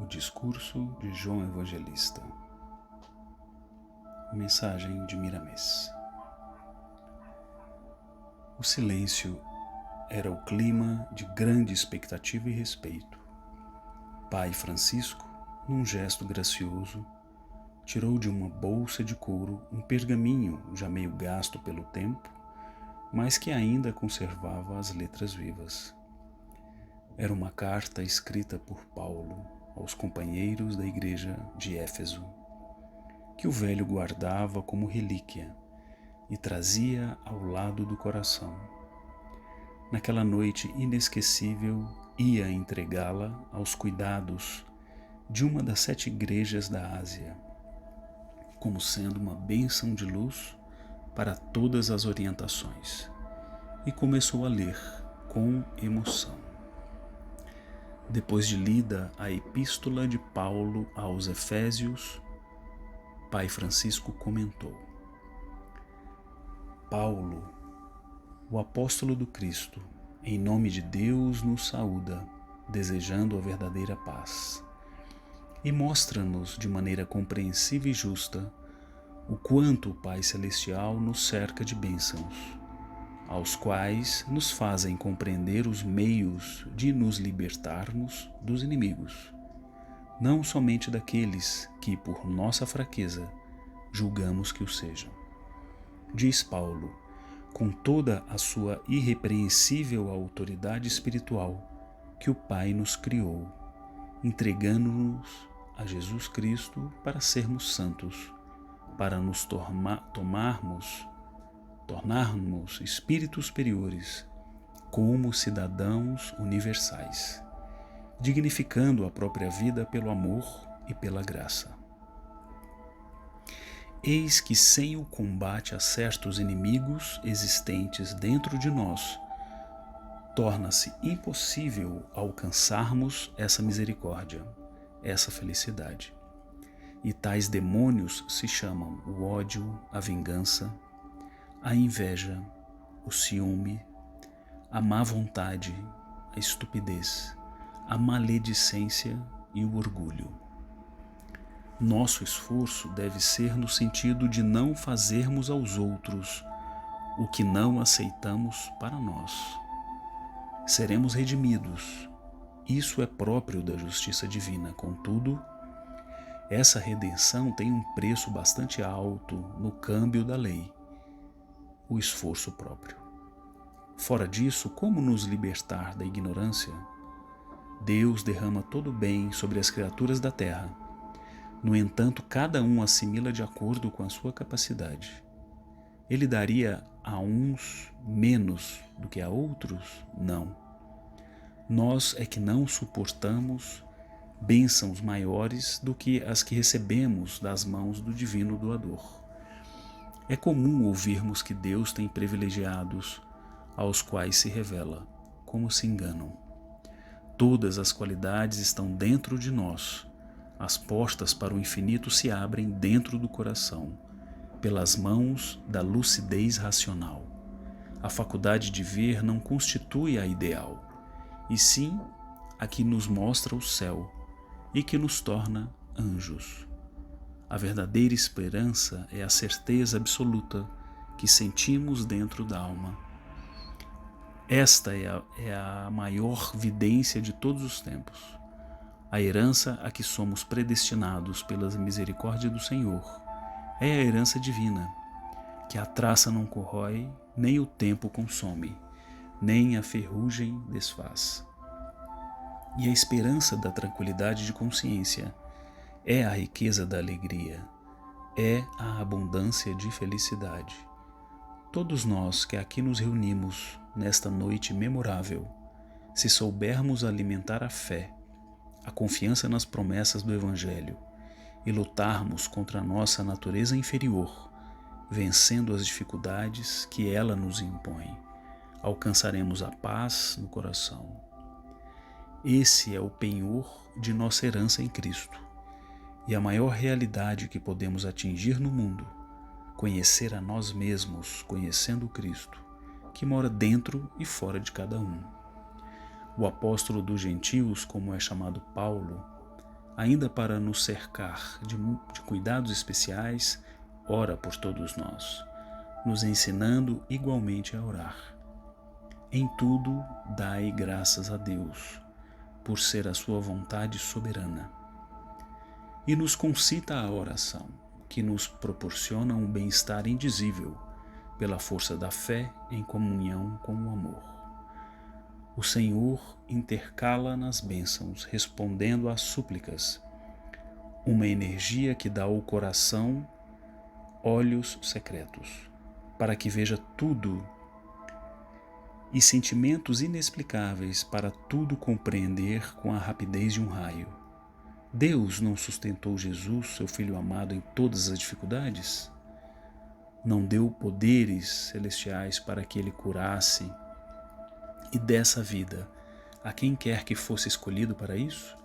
O discurso de João Evangelista. Mensagem de Miramês. O silêncio era o clima de grande expectativa e respeito. Pai Francisco, num gesto gracioso, tirou de uma bolsa de couro um pergaminho já meio gasto pelo tempo, mas que ainda conservava as letras vivas. Era uma carta escrita por Paulo aos companheiros da igreja de Éfeso, que o velho guardava como relíquia e trazia ao lado do coração. Naquela noite inesquecível, ia entregá-la aos cuidados de uma das 7 igrejas da Ásia, como sendo uma bênção de luz para todas as orientações, e começou a ler com emoção. Depois de lida a epístola de Paulo aos Efésios, Pai Francisco comentou: Paulo, o apóstolo do Cristo, em nome de Deus nos saúda, desejando a verdadeira paz, e mostra-nos de maneira compreensível e justa o quanto o Pai Celestial nos cerca de bênçãos, aos quais nos fazem compreender os meios de nos libertarmos dos inimigos, não somente daqueles que, por nossa fraqueza, julgamos que o sejam. Diz Paulo, com toda a sua irrepreensível autoridade espiritual, que o Pai nos criou, entregando-nos a Jesus Cristo para sermos santos, para nos tornarmos espíritos superiores, como cidadãos universais, dignificando a própria vida pelo amor e pela graça. Eis que sem o combate a certos inimigos existentes dentro de nós, torna-se impossível alcançarmos essa misericórdia, essa felicidade. E tais demônios se chamam o ódio, a vingança, a inveja, o ciúme, a má vontade, a estupidez, a maledicência e o orgulho. Nosso esforço deve ser no sentido de não fazermos aos outros o que não aceitamos para nós. Seremos redimidos. Isso é próprio da justiça divina. Contudo, essa redenção tem um preço bastante alto no câmbio da lei, o esforço próprio. Fora disso, como nos libertar da ignorância? Deus derrama todo o bem sobre as criaturas da terra. No entanto, cada um assimila de acordo com a sua capacidade. Ele daria a uns menos do que a outros? Não. Nós é que não suportamos bênçãos maiores do que as que recebemos das mãos do divino doador. É comum ouvirmos que Deus tem privilegiados aos quais se revela, como se enganam. Todas as qualidades estão dentro de nós. As portas para o infinito se abrem dentro do coração, pelas mãos da lucidez racional. A faculdade de ver não constitui a ideal, e sim a que nos mostra o céu e que nos torna anjos. A verdadeira esperança é a certeza absoluta que sentimos dentro da alma. Esta é a maior vidência de todos os tempos. A herança a que somos predestinados pela misericórdia do Senhor é a herança divina, que a traça não corrói, nem o tempo consome, nem a ferrugem desfaz. E a esperança da tranquilidade de consciência é a riqueza da alegria, é a abundância de felicidade. Todos nós que aqui nos reunimos nesta noite memorável, se soubermos alimentar a fé, a confiança nas promessas do Evangelho e lutarmos contra a nossa natureza inferior, vencendo as dificuldades que ela nos impõe, alcançaremos a paz no coração. Esse é o penhor de nossa herança em Cristo e a maior realidade que podemos atingir no mundo, conhecer a nós mesmos conhecendo Cristo, que mora dentro e fora de cada um. O apóstolo dos gentios, como é chamado Paulo, ainda para nos cercar de cuidados especiais, ora por todos nós, nos ensinando igualmente a orar. Em tudo, dai graças a Deus, por ser a sua vontade soberana. E nos concita a oração, que nos proporciona um bem-estar indizível, pela força da fé em comunhão com o amor. O Senhor intercala nas bênçãos, respondendo às súplicas, uma energia que dá ao coração olhos secretos, para que veja tudo, e sentimentos inexplicáveis para tudo compreender com a rapidez de um raio. Deus não sustentou Jesus, seu Filho amado, em todas as dificuldades? Não deu poderes celestiais para que ele curasse e desse a vida a quem quer que fosse escolhido para isso?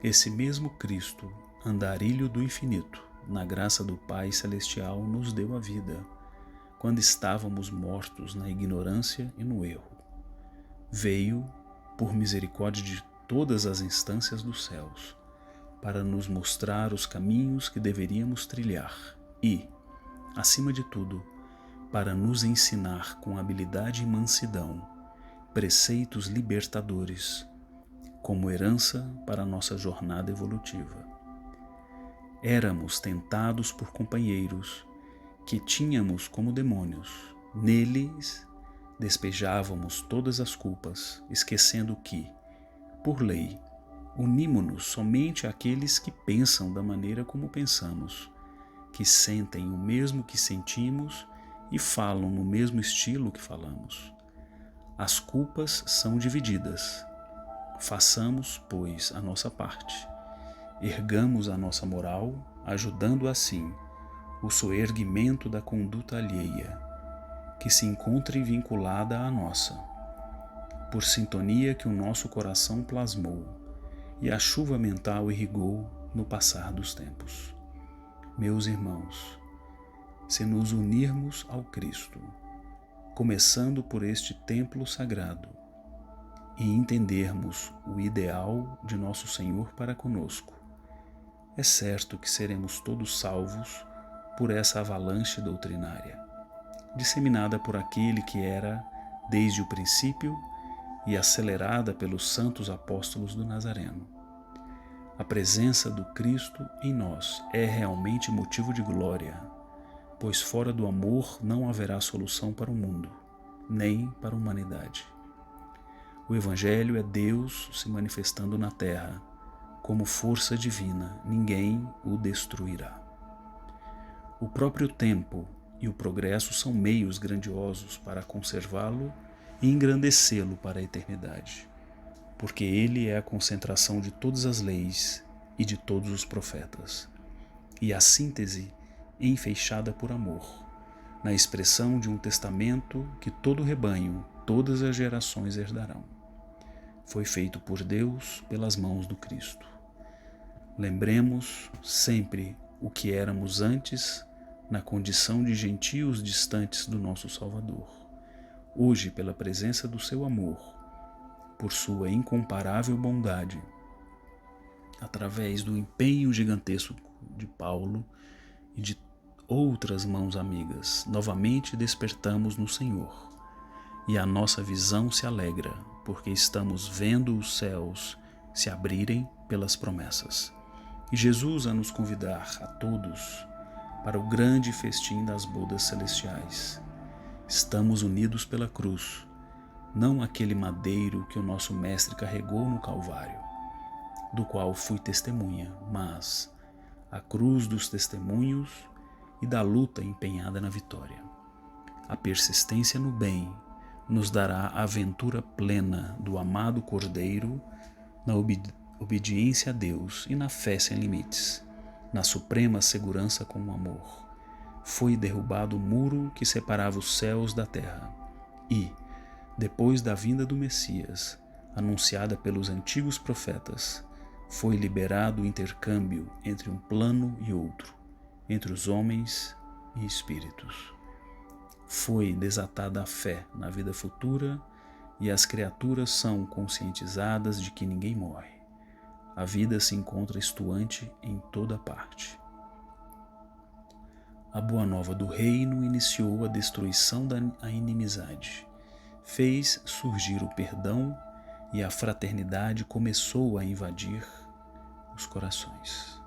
Esse mesmo Cristo, andarilho do infinito, na graça do Pai Celestial, nos deu a vida, quando estávamos mortos na ignorância e no erro. Veio, por misericórdia de todas as instâncias dos céus, para nos mostrar os caminhos que deveríamos trilhar e, acima de tudo, para nos ensinar com habilidade e mansidão preceitos libertadores, como herança para a nossa jornada evolutiva. Éramos tentados por companheiros que tínhamos como demônios. Neles despejávamos todas as culpas, esquecendo que, por lei, unimo-nos somente àqueles que pensam da maneira como pensamos, que sentem o mesmo que sentimos e falam no mesmo estilo que falamos. As culpas são divididas. Façamos, pois, a nossa parte. Ergamos a nossa moral, ajudando assim o soerguimento da conduta alheia, que se encontre vinculada à nossa, por sintonia que o nosso coração plasmou e a chuva mental irrigou no passar dos tempos. Meus irmãos, se nos unirmos ao Cristo, começando por este templo sagrado, e entendermos o ideal de nosso Senhor para conosco, é certo que seremos todos salvos por essa avalanche doutrinária, disseminada por aquele que era desde o princípio e acelerada pelos santos apóstolos do Nazareno. A presença do Cristo em nós é realmente motivo de glória, pois fora do amor não haverá solução para o mundo, nem para a humanidade. O Evangelho é Deus se manifestando na terra, como força divina, ninguém o destruirá. O próprio tempo e o progresso são meios grandiosos para conservá-lo e engrandecê-lo para a eternidade, porque ele é a concentração de todas as leis e de todos os profetas, e a síntese enfeixada por amor, na expressão de um testamento que todo o rebanho, todas as gerações herdarão. Foi feito por Deus pelas mãos do Cristo. Lembremos sempre o que éramos antes, na condição de gentios distantes do nosso Salvador. Hoje, pela presença do seu amor, por sua incomparável bondade, através do empenho gigantesco de Paulo e de outras mãos amigas, novamente despertamos no Senhor. E a nossa visão se alegra, porque estamos vendo os céus se abrirem pelas promessas. E Jesus a nos convidar a todos para o grande festim das bodas celestiais. Estamos unidos pela cruz, não aquele madeiro que o nosso Mestre carregou no Calvário, do qual fui testemunha, mas a cruz dos testemunhos e da luta empenhada na vitória. A persistência no bem nos dará a aventura plena do amado Cordeiro, na obediência a Deus e na fé sem limites, na suprema segurança com o amor. Foi derrubado o muro que separava os céus da terra e, depois da vinda do Messias, anunciada pelos antigos profetas, foi liberado o intercâmbio entre um plano e outro, entre os homens e espíritos. Foi desatada a fé na vida futura e as criaturas são conscientizadas de que ninguém morre. a vida se encontra estuante em toda parte. A boa nova do reino iniciou a destruição da inimizade, fez surgir o perdão e a fraternidade começou a invadir os corações.